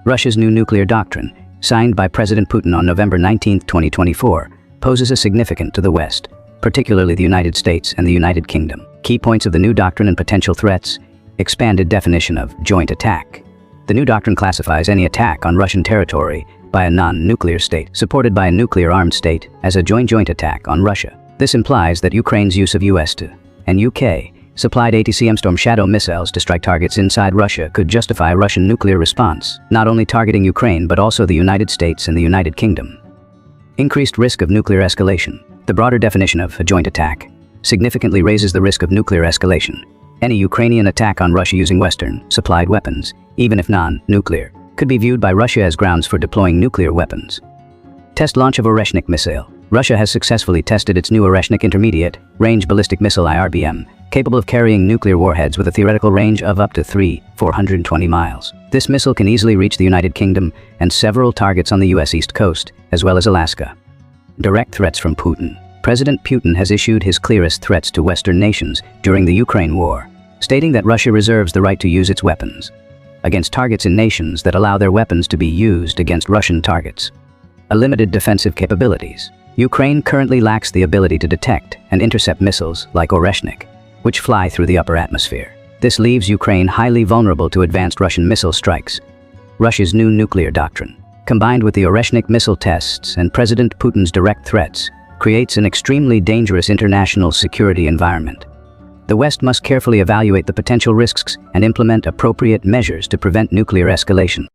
Russia's new nuclear doctrine, signed by President Putin on November 19, 2024, poses a significant to the West, particularly the United States and the United Kingdom. Key points of the new doctrine and potential threats: expanded definition of joint attack. The new doctrine classifies any attack on Russian territory by a non-nuclear state, supported by a nuclear-armed state, as a joint attack on Russia. This implies that Ukraine's use of US-2 and UK supplied ATACMS Storm Shadow missiles to strike targets inside Russia could justify a Russian nuclear response, not only targeting Ukraine but also the United States and the United Kingdom. Increased risk of nuclear escalation. The broader definition of a joint attack significantly raises the risk of nuclear escalation. Any Ukrainian attack on Russia using Western-supplied weapons, even if non-nuclear, could be viewed by Russia as grounds for deploying nuclear weapons. Test launch of Oreshnik missile. Russia has successfully tested its new Oreshnik intermediate-range ballistic missile IRBM, capable of carrying nuclear warheads with a theoretical range of up to 420 miles. This missile can easily reach the United Kingdom and several targets on the US East Coast, as well as Alaska. Direct threats from Putin. President Putin has issued his clearest threats to Western nations during the Ukraine war, stating that Russia reserves the right to use its weapons against targets in nations that allow their weapons to be used against Russian targets. A limited defensive capabilities. Ukraine currently lacks the ability to detect and intercept missiles like Oreshnik, which fly through the upper atmosphere. This leaves Ukraine highly vulnerable to advanced Russian missile strikes. Russia's new nuclear doctrine, combined with the Oreshnik missile tests and President Putin's direct threats, creates an extremely dangerous international security environment. The West must carefully evaluate the potential risks and implement appropriate measures to prevent nuclear escalation.